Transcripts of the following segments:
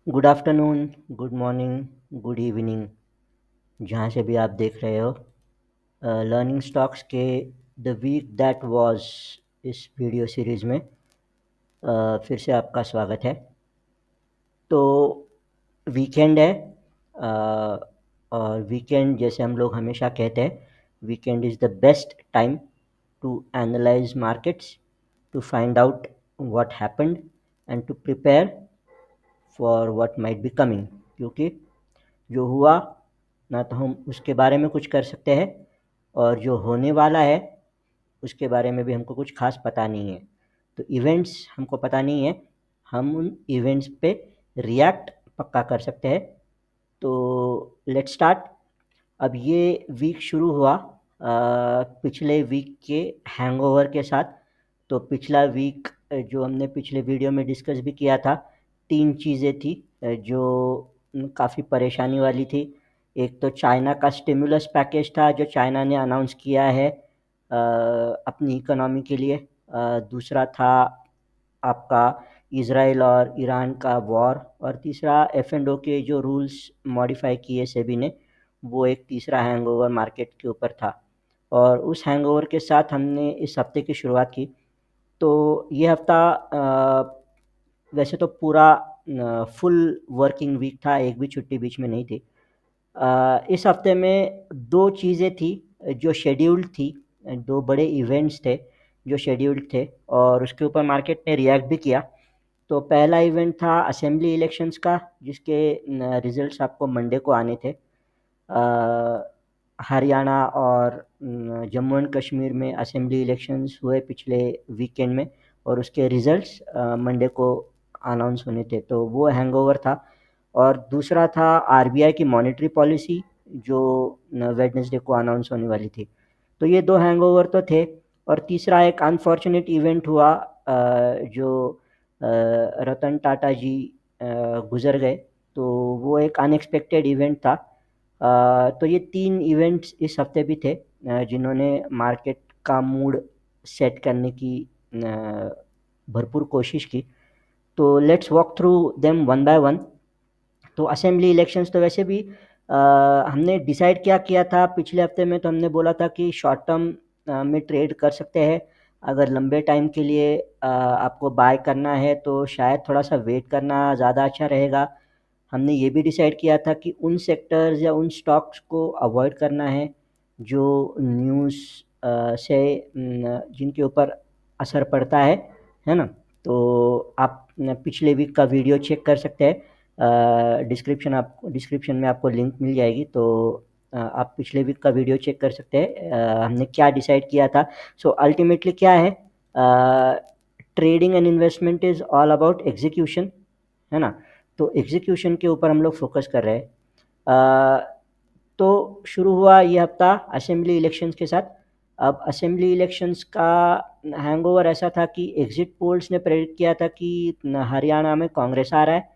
Good afternoon, good morning, good evening, जहाँ से भी आप देख रहे हो। लर्निंग स्टॉक्स के द वीक दैट वाज इस वीडियो सीरीज़ में फिर से आपका स्वागत है। तो वीकेंड है, अ, और वीकेंड जैसे हम लोग हमेशा कहते हैं, weekend is the best time to analyse markets, to find out what happened and to prepare for what might be coming. क्योंकि जो हुआ ना तो हम उसके बारे में कुछ कर सकते हैं, और जो होने वाला है उसके बारे में भी हमको कुछ खास पता नहीं है। तो इवेंट्स हमको पता नहीं है, हम उन इवेंट्स पे रिएक्ट पक्का कर सकते हैं। तो लेट्स स्टार्ट। अब ये वीक शुरू हुआ पिछले वीक के हैंगओवर के साथ। तो पिछला वीक जो हमने पिछले वीडियो में डिस्कस भी किया था, तीन चीज़ें थी जो काफ़ी परेशानी वाली थी। एक तो चाइना का स्टिमुलस पैकेज था जो चाइना ने अनाउंस किया है अपनी इकोनॉमी के लिए। दूसरा था आपका इज़राइल और ईरान का वॉर, और तीसरा F&O के जो रूल्स मॉडिफाई किए सेबी ने, वो एक तीसरा हैंगओवर मार्केट के ऊपर था। और उस हैंगओवर के साथ हमने इस हफ्ते की शुरुआत की। तो ये हफ्ता वैसे तो पूरा फुल वर्किंग वीक था, एक भी छुट्टी बीच में नहीं थी। इस हफ्ते में दो चीज़ें थी जो शेड्यूल्ड थी, दो बड़े इवेंट्स थे जो शेड्यूल्ड थे, और उसके ऊपर मार्केट ने रिएक्ट भी किया। तो पहला इवेंट था असेंबली इलेक्शंस का, जिसके रिजल्ट्स आपको मंडे को आने थे। हरियाणा और जम्मू एंड कश्मीर में असेंबली इलेक्शंस हुए पिछले वीकेंड में, और उसके रिजल्ट्स मंडे को अनाउंस होने थे। तो वो हैंगओवर था। और दूसरा था आरबीआई की मॉनेटरी पॉलिसी, जो वेडनेसडे को अनाउंस होने वाली थी। तो ये दो हैंगओवर तो थे। और तीसरा एक अनफॉर्चुनेट इवेंट हुआ, जो रतन टाटा जी गुज़र गए। तो वो एक अनएक्सपेक्टेड इवेंट था। तो ये तीन इवेंट्स इस हफ्ते भी थे जिन्होंने मार्केट का मूड सेट करने की भरपूर कोशिश की। तो let's walk through them one by one. तो असेंबली इलेक्शंस तो वैसे भी हमने डिसाइड क्या किया था पिछले हफ्ते में, तो हमने बोला था कि शॉर्ट टर्म में ट्रेड कर सकते हैं। अगर लंबे टाइम के लिए आपको बाय करना है तो शायद थोड़ा सा वेट करना ज़्यादा अच्छा रहेगा। हमने ये भी डिसाइड किया था कि उन सेक्टर्स या उन स्टॉक्स को अवॉइड करना है जो न्यूज़ से जिनके ऊपर असर पड़ता है ना। तो आप पिछले वीक का वीडियो चेक कर सकते हैं, डिस्क्रिप्शन में आपको लिंक मिल जाएगी। तो आप पिछले वीक का वीडियो चेक कर सकते हैं, हमने क्या डिसाइड किया था। सो अल्टीमेटली क्या है, trading and investment is all about execution, है ना। तो एग्जीक्यूशन के ऊपर हम लोग फोकस कर रहे हैं। तो शुरू हुआ ये हफ्ता असेंबली इलेक्शंस के साथ। अब असेंबली इलेक्शंस का हैंगओवर ऐसा था कि एग्जिट पोल्स ने प्रेडिक्ट किया था कि हरियाणा में कांग्रेस आ रहा है,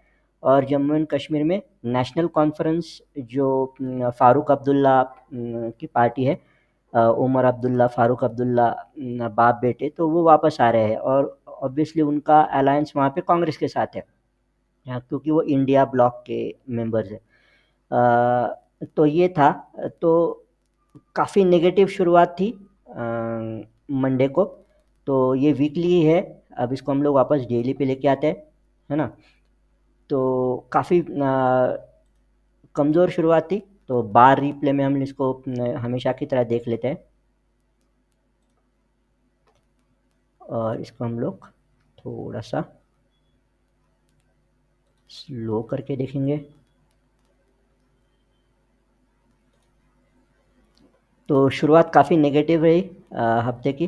और जम्मू एंड कश्मीर में नेशनल कॉन्फ्रेंस, जो फ़ारूक अब्दुल्ला की पार्टी है, उमर अब्दुल्ला, फ़ारूक अब्दुल्ला, बाप बेटे, तो वो वापस आ रहे हैं। और ऑब्वियसली उनका अलायंस वहाँ पे कांग्रेस के साथ है, क्योंकि वो इंडिया ब्लॉक के मेंबर्स हैं। तो ये था। तो काफ़ी नेगेटिव शुरुआत थी मंडे को। तो ये वीकली है, अब इसको हम लोग वापस डेली पे लेके आते हैं, है ना। तो काफ़ी कमज़ोर शुरुआत थी। तो बार रिप्ले में हम इसको हमेशा की तरह देख लेते हैं, और इसको हम लोग थोड़ा सा स्लो करके देखेंगे। तो शुरुआत काफ़ी नेगेटिव रही हफ्ते की,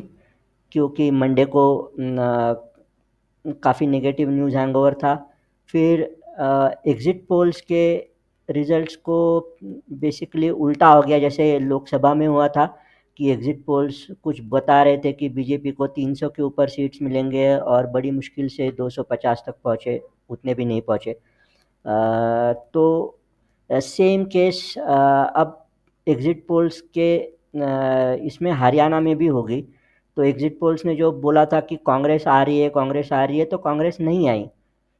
क्योंकि मंडे को काफ़ी नेगेटिव न्यूज़ हैंगओवर था। फिर एग्ज़िट पोल्स के रिज़ल्ट्स को बेसिकली उल्टा हो गया, जैसे लोकसभा में हुआ था कि एग्ज़िट पोल्स कुछ बता रहे थे कि बीजेपी को 300 के ऊपर सीट्स मिलेंगे, और बड़ी मुश्किल से 250 तक पहुँचे, उतने भी नहीं पहुँचे। तो सेम केस अब एग्ज़िट पोल्स के इसमें हरियाणा में भी हो गई। तो एग्ज़िट पोल्स ने जो बोला था कि कांग्रेस आ रही है, कांग्रेस आ रही है, तो कांग्रेस नहीं आई।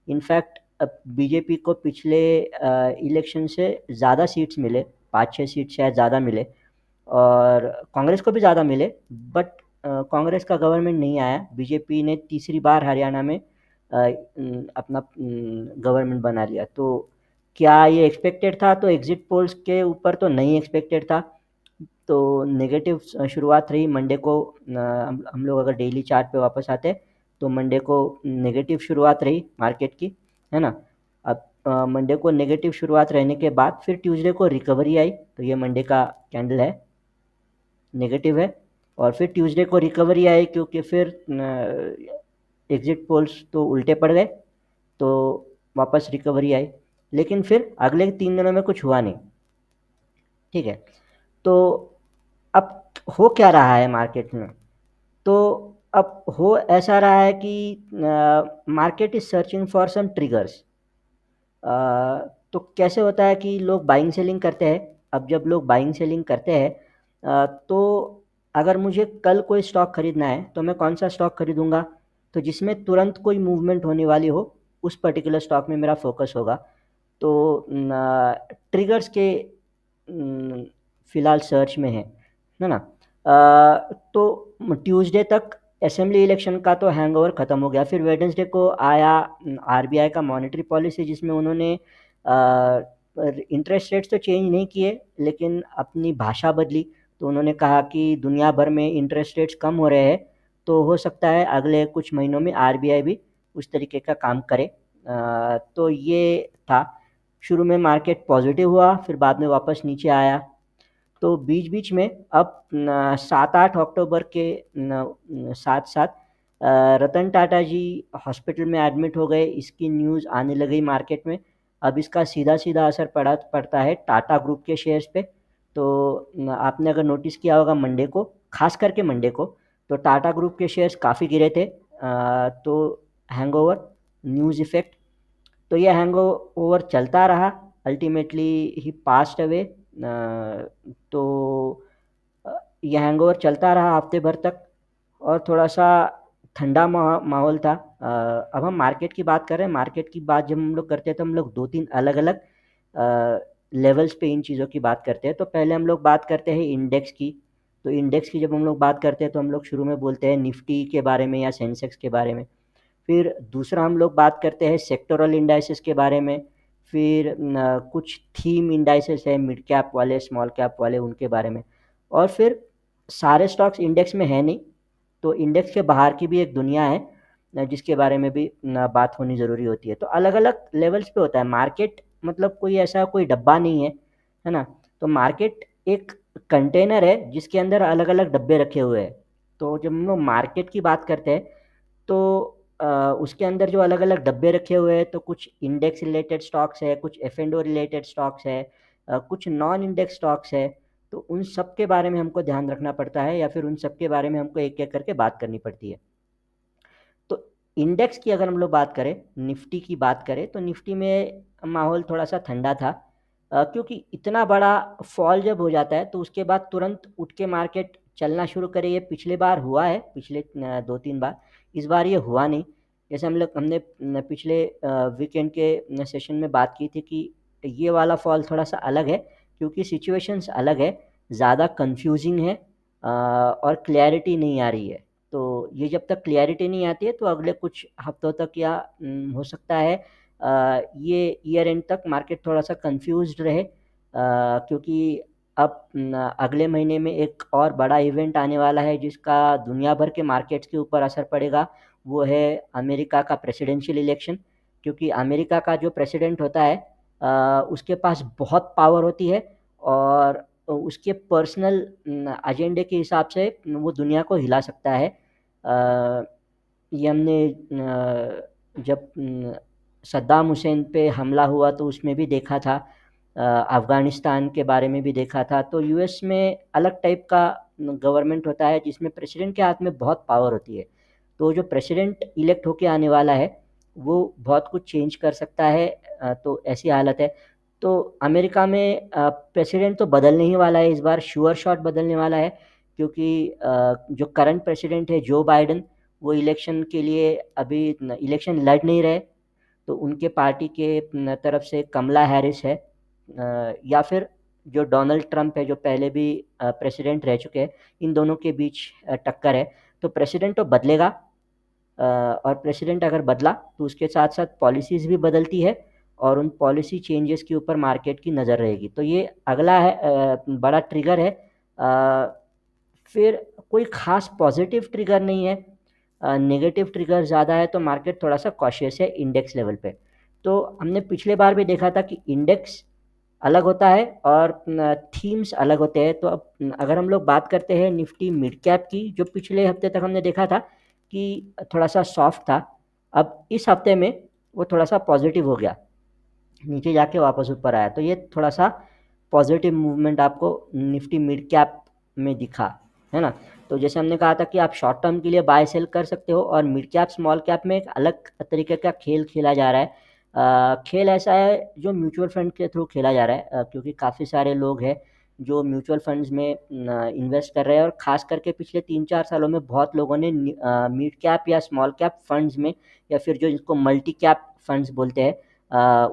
इनफैक्ट अब बीजेपी को पिछले इलेक्शन से ज़्यादा सीट्स मिले, 5-6 सीट शायद ज़्यादा मिले, और कांग्रेस को भी ज़्यादा मिले, बट कांग्रेस का गवर्नमेंट नहीं आया। बीजेपी ने तीसरी बार हरियाणा में अपना गवर्नमेंट बना लिया। तो क्या ये एक्सपेक्टेड था? तो एग्जिट पोल्स के ऊपर तो नहीं एक्सपेक्टेड था। तो नेगेटिव शुरुआत रही मंडे को। हम लोग अगर डेली चार्ट पे वापस आते हैं तो मंडे को नेगेटिव शुरुआत रही मार्केट की, है ना। अब मंडे को नेगेटिव शुरुआत रहने के बाद फिर ट्यूसडे को रिकवरी आई, तो ये मंडे का कैंडल है, नेगेटिव है। और फिर ट्यूसडे को रिकवरी आई क्योंकि फिर एग्जिट पोल्स तो उल्टे पड़ गए, तो वापस रिकवरी आई। लेकिन फिर अगले 3 दिनों में कुछ हुआ नहीं, ठीक है। तो अब हो क्या रहा है मार्केट में? तो अब हो ऐसा रहा है कि market is searching for some triggers. तो कैसे होता है कि लोग बाइंग सेलिंग करते हैं। अब जब लोग बाइंग सेलिंग करते हैं तो अगर मुझे कल कोई स्टॉक खरीदना है तो मैं कौन सा स्टॉक खरीदूंगा? तो जिसमें तुरंत कोई मूवमेंट होने वाली हो, उस पर्टिकुलर स्टॉक में मेरा फोकस होगा। तो ट्रिगर्स के फ़िलहाल सर्च में है ना। तो ट्यूसडे तक असेंबली इलेक्शन का तो हैंगओवर ख़त्म हो गया। फिर वेडनेसडे को आया आरबीआई का मॉनेटरी पॉलिसी, जिसमें उन्होंने इंटरेस्ट रेट्स तो चेंज नहीं किए लेकिन अपनी भाषा बदली। तो उन्होंने कहा कि दुनिया भर में इंटरेस्ट रेट्स कम हो रहे हैं, तो हो सकता है अगले कुछ महीनों में आरबीआई भी उस तरीके का काम करे। तो ये था। शुरू में मार्केट पॉजिटिव हुआ, फिर बाद में वापस नीचे आया। तो बीच बीच में अब 7-8 अक्टूबर के साथ साथ रतन टाटा जी हॉस्पिटल में एडमिट हो गए, इसकी न्यूज़ आने लगी मार्केट में। अब इसका सीधा सीधा असर पड़ता है टाटा ग्रुप के शेयर्स पे। तो आपने अगर नोटिस किया होगा मंडे को, खास करके मंडे को, तो टाटा ग्रुप के शेयर्स काफ़ी गिरे थे। तो हैंगओवर, न्यूज़ इफ़ेक्ट, तो ये हैंगओवर चलता रहा। अल्टीमेटली ही पास्ट अवे। तो ये हैंगओवर चलता रहा हफ्ते भर तक, और थोड़ा सा ठंडा माहौल था। अब हम मार्केट की बात कर रहे हैं। मार्केट की बात जब हम लोग करते हैं तो हम लोग 2-3 अलग अलग लेवल्स पे इन चीज़ों की बात करते हैं। तो पहले हम लोग बात करते हैं इंडेक्स की। तो इंडेक्स की जब हम लोग बात करते हैं तो हम लोग शुरू में बोलते हैं निफ्टी के बारे में या सेंसेक्स के बारे में। फिर दूसरा हम लोग बात करते हैं सेक्टोरल इंडाइसेस के बारे में। फिर कुछ थीम इंडाइसेस है, मिड कैप वाले, स्मॉल कैप वाले, उनके बारे में। और फिर सारे स्टॉक्स इंडेक्स में है नहीं, तो इंडेक्स के बाहर की भी एक दुनिया है जिसके बारे में भी बात होनी ज़रूरी होती है। तो अलग अलग लेवल्स पे होता है मार्केट, मतलब कोई ऐसा कोई डब्बा नहीं है ना। तो मार्केट एक कंटेनर है जिसके अंदर अलग अलग डब्बे रखे हुए हैं। तो जब हम लोग मार्केट की बात करते हैं तो उसके अंदर जो अलग अलग डब्बे रखे हुए हैं, तो कुछ इंडेक्स रिलेटेड स्टॉक्स है, कुछ F and O related stocks है, कुछ नॉन इंडेक्स स्टॉक्स है। तो उन सब के बारे में हमको ध्यान रखना पड़ता है, या फिर उन सब के बारे में हमको एक एक करके बात करनी पड़ती है। तो इंडेक्स की अगर हम लोग बात करें, निफ्टी की बात करें, तो निफ्टी में माहौल थोड़ा सा ठंडा था, क्योंकि इतना बड़ा फॉल जब हो जाता है तो उसके बाद तुरंत उठ के मार्केट चलना शुरू करे। ये पिछले बार हुआ है, पिछले 2-3 बार। इस बार ये हुआ नहीं। जैसे हमने पिछले वीकेंड के सेशन में बात की थी कि ये वाला फॉल थोड़ा सा अलग है, क्योंकि सिचुएशंस अलग है, ज़्यादा कंफ्यूजिंग है, और क्लैरिटी नहीं आ रही है। तो ये जब तक क्लैरिटी नहीं आती है तो अगले कुछ हफ्तों तक या हो सकता है ये ईयर एंड तक मार्केट थोड़ा सा कंफ्यूज्ड रहे, क्योंकि अब अगले महीने में एक और बड़ा इवेंट आने वाला है जिसका दुनिया भर के मार्केट्स के ऊपर असर पड़ेगा। वो है अमेरिका का प्रेसिडेंशियल इलेक्शन। क्योंकि अमेरिका का जो प्रेसिडेंट होता है उसके पास बहुत पावर होती है, और उसके पर्सनल एजेंडे के हिसाब से वो दुनिया को हिला सकता है। ये हमने जब सद्दाम हुसैन पे हमला हुआ तो उसमें भी देखा था, अफ़गानिस्तान के बारे में भी देखा था। तो यूएस में अलग टाइप का गवर्नमेंट होता है जिसमें प्रेसिडेंट के हाथ में बहुत पावर होती है। तो जो प्रेसिडेंट इलेक्ट होके आने वाला है वो बहुत कुछ चेंज कर सकता है। तो ऐसी हालत है। तो अमेरिका में प्रेसिडेंट तो बदलने ही वाला है, इस बार श्योर शॉट बदलने वाला है, क्योंकि जो करंट प्रेसिडेंट है जो बाइडन, वो इलेक्शन के लिए अभी इलेक्शन लड़ नहीं रहे। तो उनके पार्टी के तरफ से कमला हैरिस है, या फिर जो डोनाल्ड ट्रंप है जो पहले भी प्रेसिडेंट रह चुके हैं, इन दोनों के बीच टक्कर है। तो प्रेसिडेंट तो बदलेगा, और प्रेसिडेंट अगर बदला तो उसके साथ साथ पॉलिसीज़ भी बदलती है, और उन पॉलिसी चेंजेस के ऊपर मार्केट की नज़र रहेगी। तो ये अगला है, बड़ा ट्रिगर है। फिर कोई ख़ास पॉजिटिव ट्रिगर नहीं है, नेगेटिव ट्रिगर ज़्यादा है, तो मार्केट थोड़ा सा कॉशियस है इंडेक्स लेवल पे। तो हमने पिछले बार भी देखा था कि इंडेक्स अलग होता है और थीम्स अलग होते हैं। तो अब अगर हम लोग बात करते हैं निफ्टी मिड कैप की, जो पिछले हफ्ते तक हमने देखा था कि थोड़ा सा सॉफ्ट था, अब इस हफ्ते में वो थोड़ा सा पॉजिटिव हो गया, नीचे जाके वापस ऊपर आया। तो ये थोड़ा सा पॉजिटिव मूवमेंट आपको निफ्टी मिड कैप में दिखा, है ना। तो जैसे हमने कहा था कि आप शॉर्ट टर्म के लिए बाय सेल कर सकते हो, और मिड कैप स्मॉल कैप में एक अलग तरीके का खेल खेला जा रहा है। खेल ऐसा है जो म्यूचुअल फंड के थ्रू खेला जा रहा है, क्योंकि काफ़ी सारे लोग हैं जो म्यूचुअल फंड्स में इन्वेस्ट कर रहे हैं, और ख़ास करके पिछले 3-4 सालों में बहुत लोगों ने मिड कैप या स्मॉल कैप फंड्स में, या फिर जो इसको मल्टी कैप फंड्स बोलते हैं,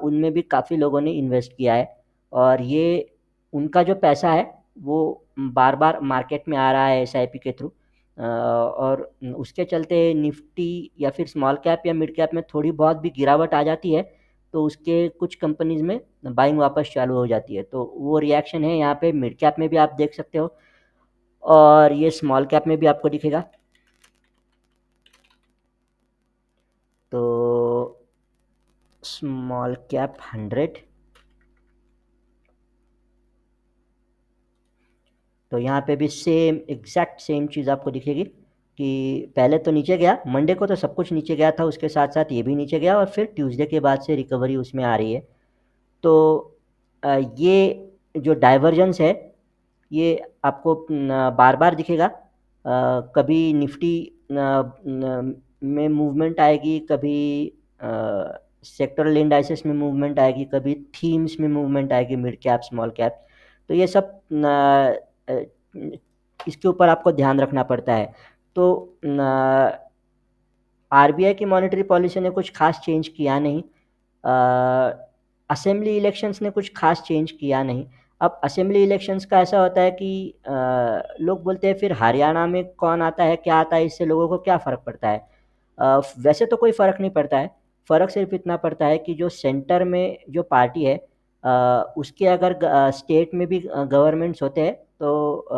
उनमें भी काफ़ी लोगों ने इन्वेस्ट किया है। और ये उनका जो पैसा है वो बार बार मार्केट में आ रहा है एसआईपी के थ्रू, और उसके चलते निफ्टी या फिर स्मॉल कैप या मिड कैप में थोड़ी बहुत भी गिरावट आ जाती है, तो उसके कुछ कंपनीज में बाइंग वापस चालू हो जाती है। तो वो रिएक्शन है यहाँ पे मिड कैप में भी आप देख सकते हो, और ये स्मॉल कैप में भी आपको दिखेगा। तो स्मॉल कैप 100, तो यहाँ पे भी सेम एग्जैक्ट सेम चीज़ आपको दिखेगी कि पहले तो नीचे गया, मंडे को तो सब कुछ नीचे गया था, उसके साथ साथ ये भी नीचे गया, और फिर ट्यूसडे के बाद से रिकवरी उसमें आ रही है। तो ये जो डाइवर्जेंस है ये आपको बार बार दिखेगा। कभी निफ्टी में मूवमेंट आएगी, कभी सेक्टरल इंडाइसेस में मूवमेंट आएगी, कभी थीम्स में मूवमेंट आएगी, मिड कैप स्मॉल कैप। तो ये सब इसके ऊपर आपको ध्यान रखना पड़ता है। तो आरबीआई की मॉनेटरी पॉलिसी ने कुछ खास चेंज किया नहीं, असेंबली इलेक्शंस ने कुछ खास चेंज किया नहीं। अब असेंबली इलेक्शंस का ऐसा होता है कि लोग बोलते हैं फिर हरियाणा में कौन आता है क्या आता है, इससे लोगों को क्या फ़र्क पड़ता है। वैसे तो कोई फ़र्क नहीं पड़ता है, फ़र्क सिर्फ इतना पड़ता है कि जो सेंटर में जो पार्टी है, उसके अगर स्टेट में भी गवर्नमेंट्स होते हैं, तो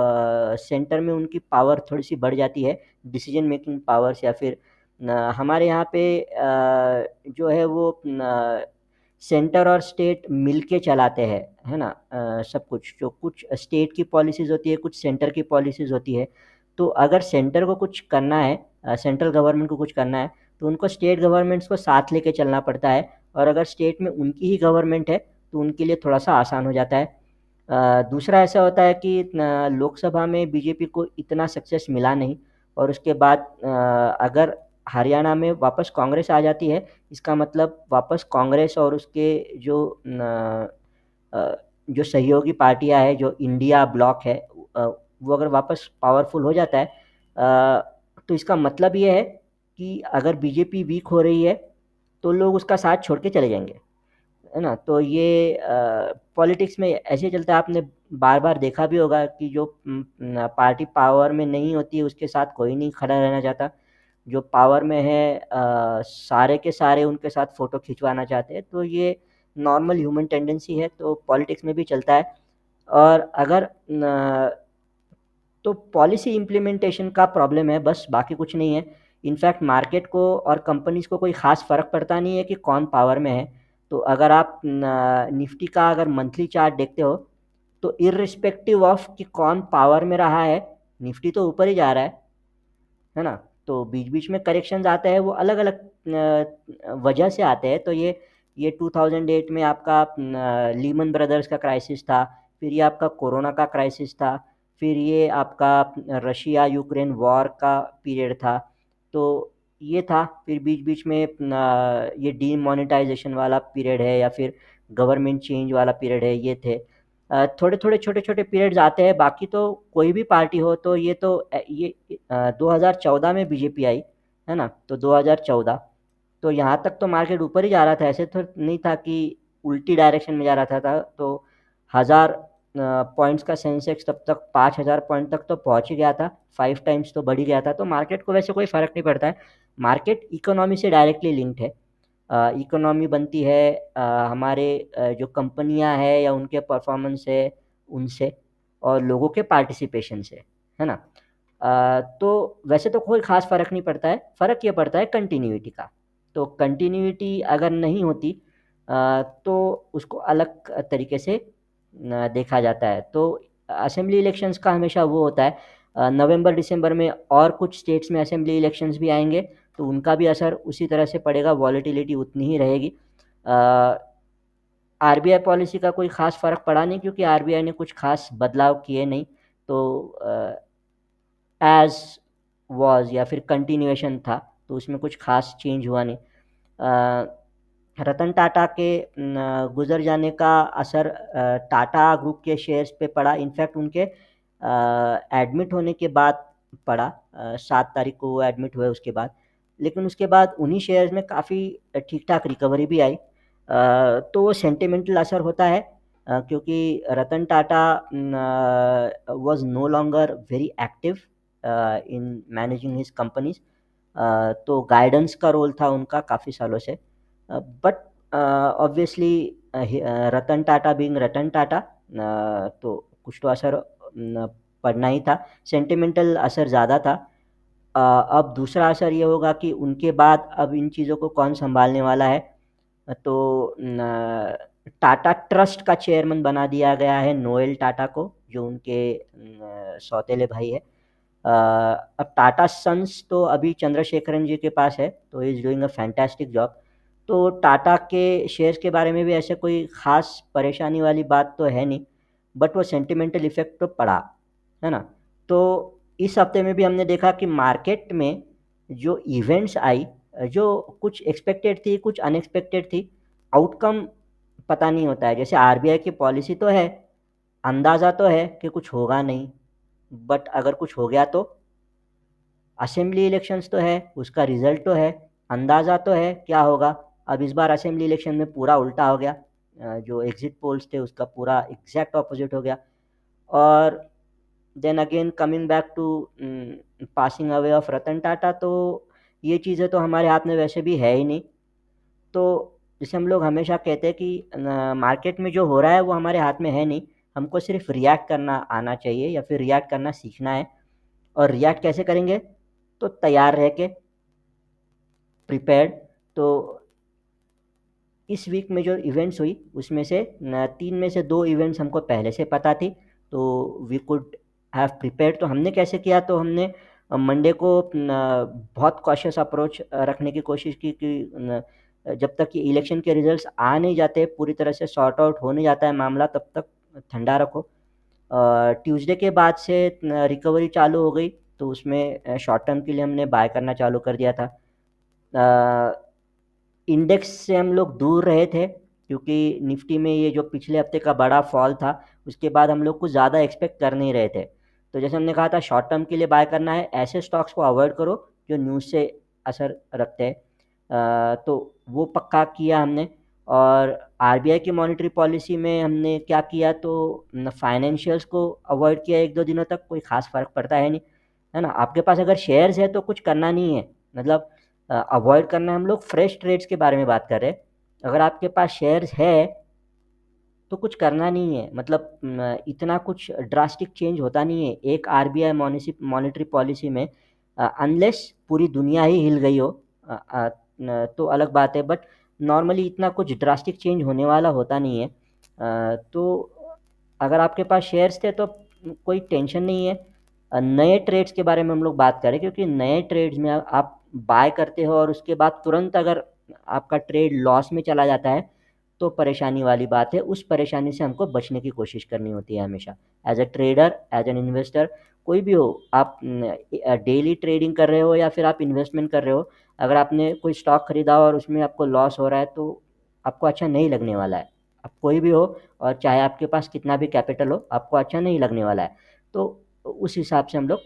सेंटर में उनकी पावर थोड़ी सी बढ़ जाती है, डिसीजन मेकिंग पावर्स। या फिर हमारे यहाँ पे जो है वो सेंटर और स्टेट मिल के चलाते हैं, है ना। सब कुछ जो कुछ स्टेट की पॉलिसीज़ होती है, कुछ सेंटर की पॉलिसीज़ होती है। तो अगर सेंटर को कुछ करना है, सेंट्रल गवर्नमेंट को कुछ करना है, तो उनको स्टेट गवर्नमेंट्स को साथ लेके चलना पड़ता है, और अगर स्टेट में उनकी ही गवर्नमेंट है तो उनके लिए थोड़ा सा आसान हो जाता है। दूसरा ऐसा होता है कि लोकसभा में बीजेपी को इतना सक्सेस मिला नहीं, और उसके बाद अगर हरियाणा में वापस कांग्रेस आ जाती है, इसका मतलब वापस कांग्रेस और उसके जो जो सहयोगी पार्टियां हैं, जो इंडिया ब्लॉक है, वो अगर वापस पावरफुल हो जाता है, तो इसका मतलब ये है कि अगर बीजेपी वीक हो रही है तो लोग उसका साथ छोड़ के चले जाएंगे, है ना। तो ये पॉलिटिक्स में ऐसे चलता है। आपने बार बार देखा भी होगा कि जो पार्टी पावर में नहीं होती है उसके साथ कोई नहीं खड़ा रहना चाहता, जो पावर में है सारे के सारे उनके साथ फ़ोटो खिंचवाना चाहते हैं। तो ये नॉर्मल ह्यूमन टेंडेंसी है, तो पॉलिटिक्स में भी चलता है। और अगर तो पॉलिसी इम्प्लीमेंटेशन का प्रॉब्लम है बस, बाकी कुछ नहीं है। इनफैक्ट मार्केट को और कंपनीज़ को कोई ख़ास फ़र्क पड़ता नहीं है कि कौन पावर में है। तो अगर आप निफ्टी का अगर मंथली चार्ट देखते हो, तो इर्रिस्पेक्टिव ऑफ कि कौन पावर में रहा है, निफ्टी तो ऊपर ही जा रहा है ना। तो बीच बीच में करेक्शंस आते हैं, वो अलग अलग वजह से आते हैं। तो ये 2008 में आपका लीमन ब्रदर्स का क्राइसिस था, फिर ये आपका कोरोना का क्राइसिस था, फिर ये आपका रशिया यूक्रेन वॉर का पीरियड था। तो ये था, फिर बीच बीच में ये डीमोनेटाइजेशन वाला पीरियड है, या फिर गवर्नमेंट चेंज वाला पीरियड है, ये थे। थोड़े थोड़े छोटे छोटे पीरियड्स आते हैं। बाकी तो कोई भी पार्टी हो, तो ये तो ये 2014 में बीजेपी आई, है ना। तो 2014, तो यहाँ तक तो मार्केट ऊपर ही जा रहा था, ऐसे तो नहीं था कि उल्टी डायरेक्शन में जा रहा था। तो 1000 पॉइंट्स का सेंसेक्स तब तक 5000 पॉइंट तक तो पहुंच ही गया था, 5 टाइम्स तो बढ़ ही गया था। तो मार्केट को वैसे कोई फ़र्क नहीं पड़ता है, मार्केट इकोनॉमी से डायरेक्टली लिंक्ड है। इकोनॉमी बनती है हमारे जो कंपनियां हैं या उनके परफॉर्मेंस है उनसे, और लोगों के पार्टिसिपेशन से, है ना। तो वैसे तो कोई ख़ास फ़र्क नहीं पड़ता है, फ़र्क ये पड़ता है कंटिन्यूटी का। तो कंटिन्यूटी अगर नहीं होती तो उसको अलग तरीके से देखा जाता है। तो असेंबली इलेक्शंस का हमेशा वो होता है, नवंबर दिसंबर में और कुछ स्टेट्स में असेंबली इलेक्शंस भी आएंगे, तो उनका भी असर उसी तरह से पड़ेगा, वॉलेटिलिटी उतनी ही रहेगी। आरबीआई पॉलिसी का कोई ख़ास फ़र्क पड़ा नहीं, क्योंकि आरबीआई ने कुछ ख़ास बदलाव किए नहीं। तो एज़ वाज़ या फिर कंटिन्यूएशन था, तो उसमें कुछ ख़ास चेंज हुआ नहीं। रतन टाटा के गुज़र जाने का असर टाटा ग्रुप के शेयर्स पे पड़ा। इनफैक्ट उनके एडमिट होने के बाद पड़ा, 7 तारीख को वो एडमिट हुए उसके बाद। लेकिन उसके बाद उन्हीं शेयर्स में काफ़ी ठीक ठाक रिकवरी भी आई। तो वो सेंटिमेंटल असर होता है, क्योंकि Ratan Tata was no longer very active in managing his companies. तो गाइडेंस का रोल था उनका काफ़ी सालों से। But obviously Ratan Tata being Ratan Tata, तो कुछ तो असर पड़ना ही था, सेंटिमेंटल असर ज़्यादा था। अब दूसरा असर ये होगा कि उनके बाद अब इन चीज़ों को कौन संभालने वाला है। तो टाटा ट्रस्ट का चेयरमैन बना दिया गया है नोएल टाटा को, जो उनके सौतेले भाई है। अब टाटा सन्स तो अभी चंद्रशेखरन जी के पास है, तो he is doing a fantastic job. तो टाटा के शेयर्स के बारे में भी ऐसे कोई ख़ास परेशानी वाली बात तो है नहीं, बट वो सेंटिमेंटल इफ़ेक्ट तो पड़ा, है ना। तो इस हफ्ते में भी हमने देखा कि मार्केट में जो इवेंट्स आई, जो कुछ एक्सपेक्टेड थी, कुछ अनएक्सपेक्टेड थी, आउटकम पता नहीं होता है। जैसे आरबीआई की पॉलिसी तो है, अंदाज़ा तो है कि कुछ होगा नहीं, बट अगर कुछ हो गया तो। असेंबली इलेक्शंस तो है, उसका रिजल्ट तो है, अंदाज़ा तो है क्या होगा। अब इस बार असेंबली इलेक्शन में पूरा उल्टा हो गया, जो एग्जिट पोल्स थे उसका पूरा एग्जैक्ट ऑपोजिट हो गया। और then again coming back to passing away of Ratan Tata, तो ये चीज़ें तो हमारे हाथ में वैसे भी है ही नहीं। तो जैसे हम लोग हमेशा कहते हैं कि मार्केट में जो हो रहा है वो हमारे हाथ में है नहीं, हमको सिर्फ रिएक्ट करना आना चाहिए या फिर रिएक्ट करना सीखना है। और रिएक्ट कैसे करेंगे, तो तैयार रह के, प्रिपेयर्ड। तो इस वीक में जो इवेंट्स हुई उसमें से 3 में से 2 इवेंट्स हमको पहले से पता थी, तो वी कुड हैव प्रिपेयर्ड। तो हमने कैसे किया, तो हमने मंडे को बहुत कॉशियस अप्रोच रखने की कोशिश की कि जब तक कि इलेक्शन के रिजल्ट्स आ नहीं जाते, पूरी तरह से सॉर्ट आउट हो नहीं जाता है मामला, तब तक ठंडा रखो। ट्यूसडे के बाद से रिकवरी चालू हो गई, तो उसमें शॉर्ट टर्म के लिए हमने बाय करना चालू कर दिया था। इंडेक्स से हम लोग दूर रहे थे, क्योंकि निफ्टी में ये जो पिछले हफ्ते का बड़ा फॉल था, उसके बाद हम लोग कुछ ज़्यादा एक्सपेक्ट कर नहीं रहे थे। तो जैसे हमने कहा था शॉर्ट टर्म के लिए बाय करना है, ऐसे स्टॉक्स को अवॉइड करो जो न्यूज़ से असर रखते हैं। तो वो पक्का किया हमने। और आरबीआई की मॉनेटरी पॉलिसी में हमने क्या किया, तो फाइनेंशियल्स को अवॉइड किया 1-2 दिनों तक, कोई ख़ास फ़र्क पड़ता है नहीं, है ना। आपके पास अगर शेयर्स है तो कुछ करना नहीं है, मतलब अवॉइड करना है। हम लोग फ्रेश ट्रेड्स के बारे में बात कर रहे हैं। अगर आपके पास शेयर्स है तो कुछ करना नहीं है, मतलब इतना कुछ ड्रास्टिक चेंज होता नहीं है एक आरबीआई मॉनेटरी पॉलिसी में, अनलेस पूरी दुनिया ही हिल गई हो, तो अलग बात है। बट नॉर्मली इतना कुछ ड्रास्टिक चेंज होने वाला होता नहीं है। तो अगर आपके पास शेयर्स थे तो कोई टेंशन नहीं है। नए ट्रेड्स के बारे में हम लोग बात करें, क्योंकि नए ट्रेड्स में आप बाय करते हो और उसके बाद तुरंत अगर आपका ट्रेड लॉस में चला जाता है, तो परेशानी वाली बात है। उस परेशानी से हमको बचने की कोशिश करनी होती है हमेशा, as a trader, as an investor, कोई भी हो। आप डेली ट्रेडिंग कर रहे हो या फिर आप इन्वेस्टमेंट कर रहे हो, अगर आपने कोई स्टॉक खरीदा और उसमें आपको लॉस हो रहा है, तो आपको अच्छा नहीं लगने वाला है। आप कोई भी हो, और चाहे आपके पास कितना भी कैपिटल हो, आपको अच्छा नहीं लगने वाला है। तो उस हिसाब से हम लोग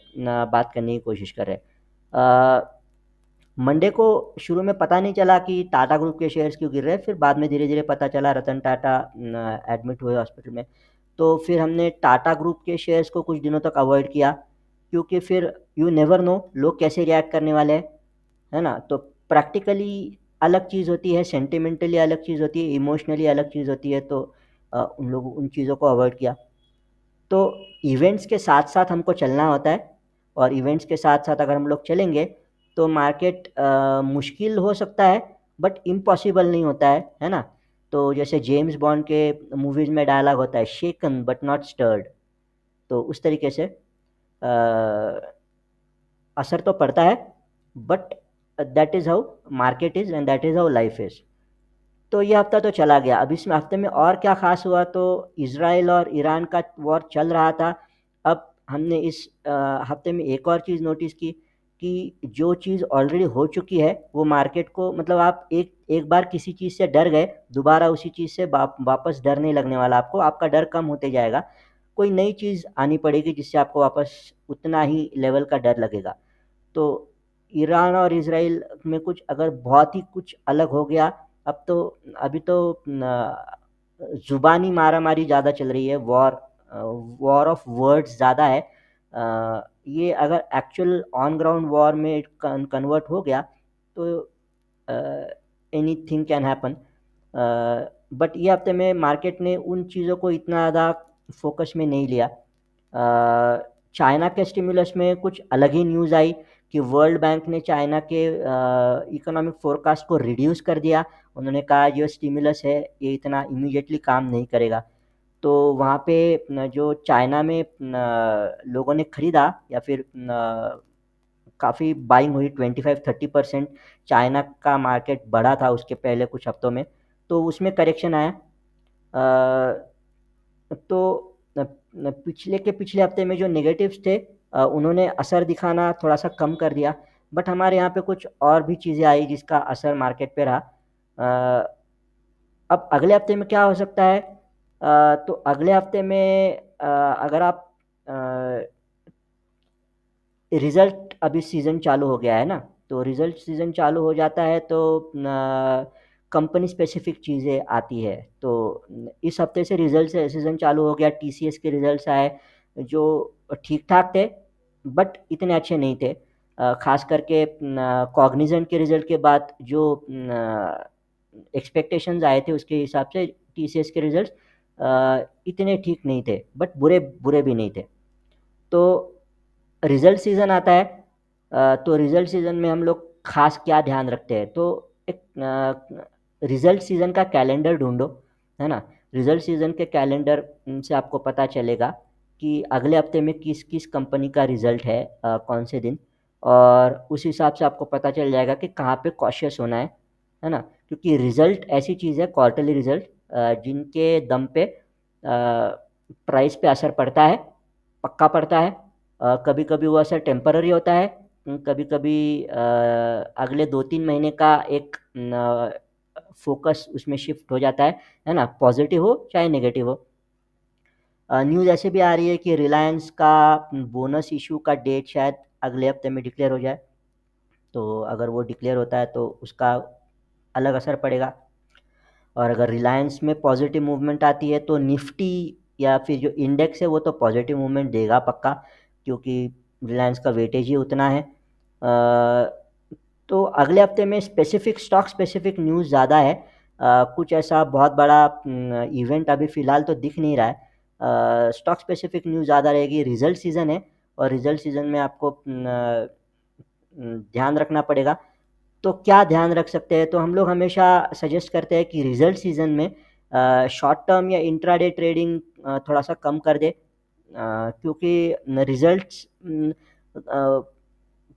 बात करने की कोशिश कर रहे हैं। मंडे को शुरू में पता नहीं चला कि टाटा ग्रुप के शेयर्स क्यों गिर रहे हैं, फिर बाद में धीरे-धीरे पता चला रतन टाटा एडमिट हुए हॉस्पिटल में। तो फिर हमने टाटा ग्रुप के शेयर्स को कुछ दिनों तक अवॉइड किया, क्योंकि फिर यू नेवर नो लोग कैसे रिएक्ट करने वाले हैं, है ना? तो प्रैक्टिकली अलग चीज़ होती है, सेंटिमेंटली अलग चीज़ होती है, इमोशनली अलग चीज़ होती है, तो उन चीज़ों को अवॉइड किया। तो इवेंट्स के साथ-साथ हमको चलना होता है, और इवेंट्स के साथ-साथ अगर हम लोग चलेंगे तो मार्केट मुश्किल हो सकता है, बट इम्पॉसिबल नहीं होता है ना? तो जैसे जेम्स बॉन्ड के मूवीज़ में डायलॉग होता है, शेकन बट नॉट स्टर्ड। तो उस तरीके से असर तो पड़ता है, but that is how market is and that is how life is. तो ये हफ्ता तो चला गया। अब इसमें हफ्ते में और क्या ख़ास हुआ, तो इज़राइल और ईरान का वॉर चल रहा था। अब हमने इस हफ्ते में एक और चीज़ नोटिस की कि जो चीज़ ऑलरेडी हो चुकी है वो मार्केट को, मतलब आप एक एक बार किसी चीज़ से डर गए, दोबारा उसी चीज़ से वापस डर नहीं लगने वाला आपको, आपका डर कम होते जाएगा। कोई नई चीज़ आनी पड़ेगी जिससे आपको वापस उतना ही लेवल का डर लगेगा। तो ईरान और इज़राइल में कुछ अगर बहुत ही कुछ अलग हो गया, अब तो अभी तो ज़ुबानी मारामारी ज़्यादा चल रही है, वॉर ऑफ वर्ड्स ज़्यादा है। ये अगर एक्चुअल ऑन ग्राउंड वॉर में कन्वर्ट हो गया तो एनीथिंग कैन हैपन। बट ये हफ्ते में मार्केट ने उन चीज़ों को इतना ज़्यादा फोकस में नहीं लिया। चाइना के स्टिमुलस में कुछ अलग ही न्यूज़ आई कि वर्ल्ड बैंक ने चाइना के इकोनॉमिक फोरकास्ट को रिड्यूस कर दिया। उन्होंने कहा जो स्टिमुलस है ये इतना इमीडिएटली काम नहीं करेगा। तो वहाँ पे जो चाइना में लोगों ने खरीदा या फिर काफ़ी बाइंग हुई, 25-30% चाइना का मार्केट बढ़ा था उसके पहले कुछ हफ्तों में, तो उसमें करेक्शन आया। तो पिछले हफ्ते में जो नेगेटिव्स थे उन्होंने असर दिखाना थोड़ा सा कम कर दिया, बट हमारे यहाँ पे कुछ और भी चीज़ें आई जिसका असर मार्केट पे रहा। अब अगले हफ्ते में क्या हो सकता है, तो अगले हफ्ते में अगर आप रिज़ल्ट, अभी सीज़न चालू हो गया है ना, तो रिज़ल्ट सीज़न चालू हो जाता है तो कंपनी स्पेसिफिक चीज़ें आती है। तो इस हफ्ते से रिज़ल्ट सीज़न चालू हो गया, टीसीएस के रिज़ल्ट्स आए जो ठीक-ठाक थे, बट इतने अच्छे नहीं थे। ख़ास करके कॉग्निजेंट के रिज़ल्ट के बाद जो एक्सपेक्टेशंस आए थे उसके हिसाब से टीसीएस के रिज़ल्ट्स इतने ठीक नहीं थे, बट बुरे भी नहीं थे। तो रिज़ल्ट सीज़न आता है, तो रिज़ल्ट सीज़न में हम लोग ख़ास क्या ध्यान रखते हैं, तो एक रिज़ल्ट सीज़न का कैलेंडर ढूँढो, है ना? रिज़ल्ट सीज़न के कैलेंडर से आपको पता चलेगा कि अगले हफ्ते में किस-किस कंपनी का रिज़ल्ट है, कौन से दिन, और उस हिसाब से आपको पता चल जाएगा कि कहाँ पे कॉशियस होना है ना? क्योंकि रिज़ल्ट ऐसी चीज़ है, क्वार्टरली रिज़ल्ट जिनके दम पे प्राइस पे असर पड़ता है, पक्का पड़ता है। कभी-कभी वो असर टेम्पररी होता है, कभी-कभी अगले 2-3 महीने का एक फ़ोकस उसमें शिफ्ट हो जाता है ना? पॉज़िटिव हो चाहे नेगेटिव हो। न्यूज़ ऐसे भी आ रही है कि रिलायंस का बोनस इश्यू का डेट शायद अगले हफ्ते में डिक्लेयर हो जाए। तो अगर वो डिक्लेयर होता है तो उसका अलग असर पड़ेगा, और अगर रिलायंस में पॉजिटिव मूवमेंट आती है तो निफ्टी या फिर जो इंडेक्स है वो तो पॉजिटिव मूवमेंट देगा पक्का, क्योंकि रिलायंस का वेटेज ही उतना है। तो अगले हफ्ते में स्पेसिफिक स्टॉक स्पेसिफिक न्यूज़ ज़्यादा है। कुछ ऐसा बहुत बड़ा इवेंट अभी फ़िलहाल तो दिख नहीं रहा है। स्टॉक स्पेसिफिक न्यूज़ ज़्यादा रहेगी, रिज़ल्ट सीज़न है, और रिज़ल्ट सीज़न में आपको ध्यान रखना पड़ेगा। तो क्या ध्यान रख सकते हैं, तो हम लोग हमेशा सजेस्ट करते हैं कि रिज़ल्ट सीज़न में शॉर्ट टर्म या इंट्राडे ट्रेडिंग थोड़ा सा कम कर दे, क्योंकि रिज़ल्ट्स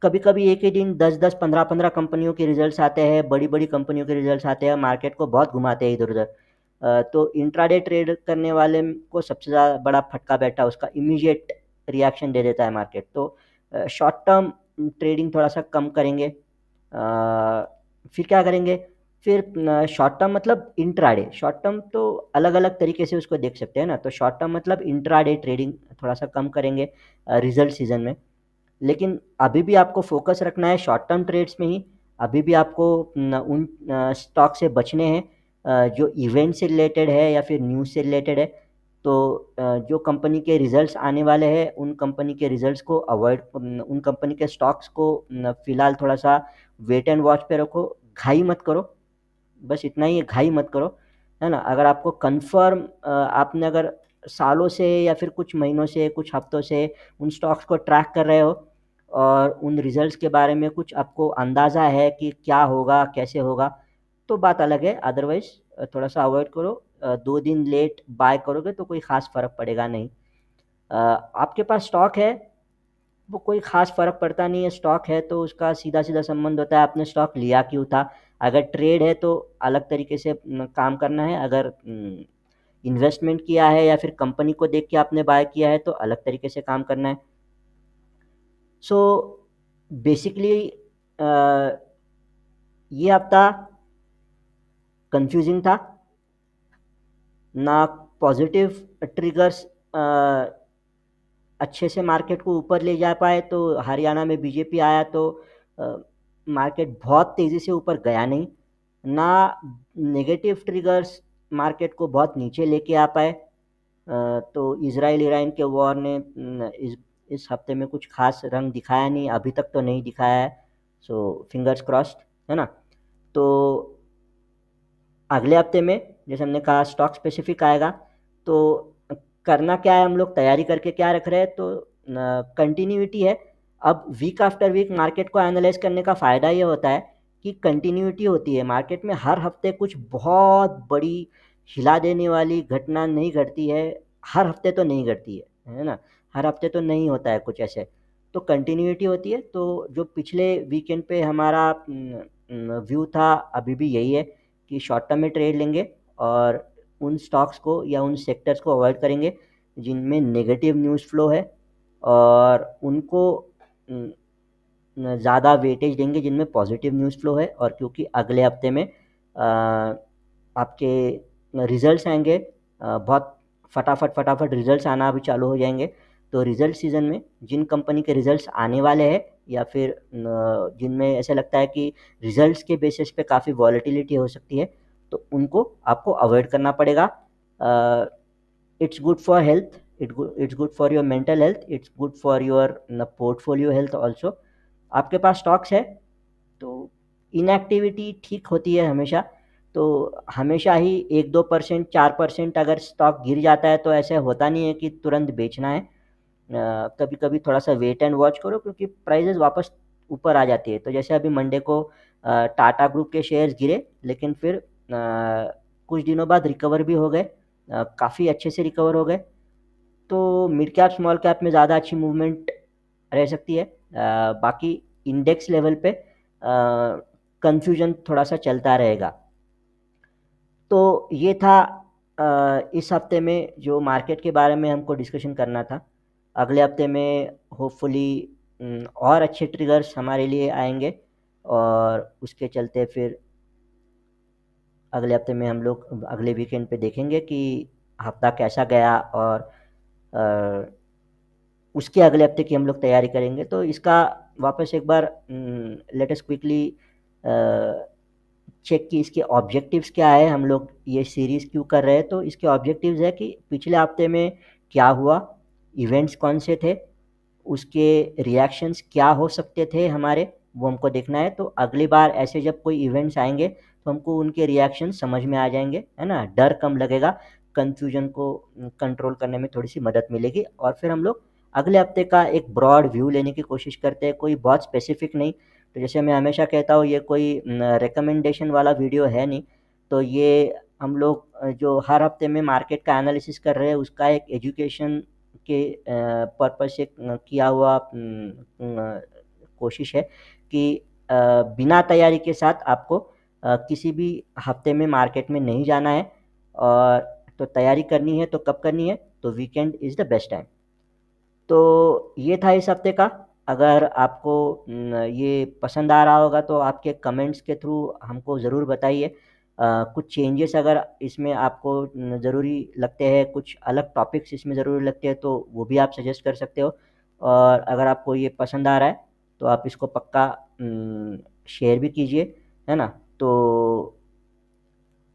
कभी-कभी एक ही दिन 10-10, 15-15 कंपनियों के रिज़ल्ट्स आते हैं, बड़ी-बड़ी कंपनियों के रिज़ल्ट्स आते हैं, मार्केट को बहुत घुमाते हैं इधर-उधर। तो इंट्राडे ट्रेड करने वाले को सबसे ज़्यादा बड़ा फटका बैठा, उसका इमीडिएट रिएक्शन दे देता है मार्केट। तो शॉर्ट टर्म ट्रेडिंग थोड़ा सा कम करेंगे। फिर क्या करेंगे, फिर शॉर्ट टर्म मतलब इंट्राडे, शॉर्ट टर्म तो अलग-अलग तरीके से उसको देख सकते हैं ना, तो शॉर्ट टर्म मतलब इंट्राडे ट्रेडिंग थोड़ा सा कम करेंगे रिज़ल्ट सीज़न में। लेकिन अभी भी आपको फ़ोकस रखना है शॉर्ट टर्म ट्रेड्स में ही। अभी भी आपको उन स्टॉक से बचने हैं जो इवेंट से रिलेटेड है या फिर न्यूज़ से रिलेटेड है। तो जो कंपनी के रिजल्ट्स आने वाले हैं उन कंपनी के रिजल्ट्स को अवॉइड, उन कंपनी के स्टॉक्स को फ़िलहाल थोड़ा सा वेट एंड वॉच पे रखो, घाई मत करो। बस इतना ही है, घाई मत करो, है ना? अगर आपको कन्फर्म आपने अगर सालों से या फिर कुछ महीनों से, कुछ हफ्तों से उन स्टॉक्स को ट्रैक कर रहे हो और उन रिजल्ट्स के बारे में कुछ आपको अंदाज़ा है कि क्या होगा, कैसे होगा, तो बात अलग है। अदरवाइज़ थोड़ा सा अवॉइड करो। 2 दिन लेट बाय करोगे तो कोई ख़ास फ़र्क पड़ेगा नहीं। आपके पास स्टॉक है, वो कोई ख़ास फ़र्क पड़ता नहीं है। स्टॉक है तो उसका सीधा-सीधा संबंध होता है आपने स्टॉक लिया क्यों था। अगर ट्रेड है तो अलग तरीके से काम करना है। अगर इन्वेस्टमेंट किया है या फिर कंपनी को देख के आपने बाय किया है तो अलग तरीके से काम करना है। सो बेसिकली ये हफ्ता कंफ्यूजिंग था। ना पॉजिटिव ट्रिगर्स अच्छे से मार्केट को ऊपर ले जा पाए। तो हरियाणा में बीजेपी आया तो मार्केट बहुत तेज़ी से ऊपर गया नहीं। ना नेगेटिव ट्रिगर्स मार्केट को बहुत नीचे लेके आ पाए। तो इज़राइल ईरान के वॉर ने इस हफ्ते में कुछ खास रंग दिखाया नहीं, अभी तक तो नहीं दिखाया है। सो फिंगर्स क्रॉस्ड, है ना? तो अगले हफ्ते में जैसे हमने कहा स्टॉक स्पेसिफिक आएगा। तो करना क्या है, हम लोग तैयारी करके क्या रख रहे हैं, तो कंटिन्यूटी है। अब वीक आफ्टर वीक मार्केट को एनालाइज करने का फ़ायदा ये होता है कि कंटिन्यूटी होती है मार्केट में। हर हफ्ते कुछ बहुत बड़ी हिला देने वाली घटना नहीं घटती है। हर हफ्ते तो नहीं घटती है ना? हर हफ्ते तो नहीं होता है कुछ ऐसे। तो कंटिन्यूटी होती है। तो जो पिछले वीकेंड पे हमारा व्यू था अभी भी यही है कि शॉर्ट टर्म में ट्रेड लेंगे और उन स्टॉक्स को या उन सेक्टर्स को अवॉइड करेंगे जिनमें नेगेटिव न्यूज़ फ्लो है, और उनको ज़्यादा वेटेज देंगे जिनमें पॉजिटिव न्यूज़ फ्लो है। और क्योंकि अगले हफ्ते में आपके रिजल्ट्स आएंगे, बहुत फटाफट रिजल्ट्स आना भी चालू हो जाएंगे। तो रिजल्ट सीज़न में जिन कंपनी के रिजल्ट्स आने वाले हैं या फिर जिनमें ऐसा लगता है कि रिजल्ट्स के बेसिस पे काफ़ी वॉलेटिलिटी हो सकती है, तो उनको आपको अवॉइड करना पड़ेगा। It's good for health, it's good for your mental health, it's good for your portfolio health also. आपके पास स्टॉक्स है तो इनएक्टिविटी ठीक होती है हमेशा। तो हमेशा ही 1-2%, 4% अगर स्टॉक गिर जाता है तो ऐसे होता नहीं है कि तुरंत बेचना है। कभी कभी थोड़ा सा वेट एंड वॉच करो क्योंकि प्राइजेस वापस ऊपर आ जाती है। तो जैसे अभी मंडे को टाटा ग्रुप के शेयर्स गिरे, लेकिन फिर कुछ दिनों बाद रिकवर भी हो गए, काफ़ी अच्छे से रिकवर हो गए। तो मिड कैप स्मॉल कैप में ज़्यादा अच्छी मूवमेंट रह सकती है। बाकी इंडेक्स लेवल पे कंफ्यूजन थोड़ा सा चलता रहेगा। तो ये था इस हफ्ते में जो मार्केट के बारे में हमको डिस्कशन करना था। अगले हफ्ते में होपफुली और अच्छे ट्रिगर्स हमारे लिए आएंगे और उसके चलते फिर अगले हफ्ते में हम लोग अगले वीकेंड पे देखेंगे कि हफ्ता कैसा गया, और उसके अगले हफ्ते की हम लोग तैयारी करेंगे। तो इसका वापस एक बार लेट अस क्विकली चेक कि इसके ऑब्जेक्टिव्स क्या है, हम लोग ये सीरीज़ क्यों कर रहे हैं। तो इसके ऑब्जेक्टिव्स है कि पिछले हफ्ते में क्या हुआ, इवेंट्स कौन से थे, उसके रिएक्शंस क्या हो सकते थे हमारे, वो हमको देखना है। तो अगली बार ऐसे जब कोई इवेंट्स आएंगे तो हमको उनके रिएक्शन समझ में आ जाएंगे, है ना? डर कम लगेगा, कन्फ्यूजन को कंट्रोल करने में थोड़ी सी मदद मिलेगी। और फिर हम लोग अगले हफ्ते का एक ब्रॉड व्यू लेने की कोशिश करते हैं, कोई बहुत स्पेसिफिक नहीं। तो जैसे मैं हमेशा कहता हूँ, ये कोई रिकमेंडेशन वाला वीडियो है नहीं। तो ये हम लोग जो हर हफ्ते में मार्केट का एनालिसिस कर रहे हैं उसका एक एजुकेशन के पर्पज से किया हुआ कोशिश है कि बिना तैयारी के साथ आपको किसी भी हफ्ते में मार्केट में नहीं जाना है। और तो तैयारी करनी है तो कब करनी है, तो weekend is the best time. तो ये था इस हफ्ते का। अगर आपको ये पसंद आ रहा होगा तो आपके कमेंट्स के थ्रू हमको ज़रूर बताइए। कुछ चेंजेस अगर इसमें आपको ज़रूरी लगते हैं, कुछ अलग टॉपिक्स इसमें ज़रूरी लगते हैं, तो वो भी आप सजेस्ट कर सकते हो। और अगर आपको ये पसंद आ रहा है तो आप इसको पक्का शेयर भी कीजिए, है ना? तो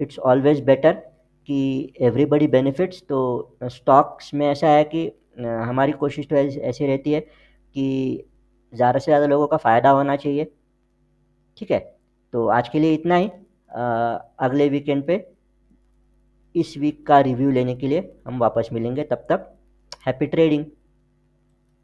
इट्स ऑलवेज बेटर कि एवरीबॉडी बेनिफिट्स। तो स्टॉक्स में ऐसा है कि हमारी कोशिश तो ऐसी रहती है कि ज़्यादा से ज़्यादा लोगों का फ़ायदा होना चाहिए। ठीक है, तो आज के लिए इतना ही। अगले वीकेंड पे इस वीक का रिव्यू लेने के लिए हम वापस मिलेंगे। तब तक हैप्पी ट्रेडिंग।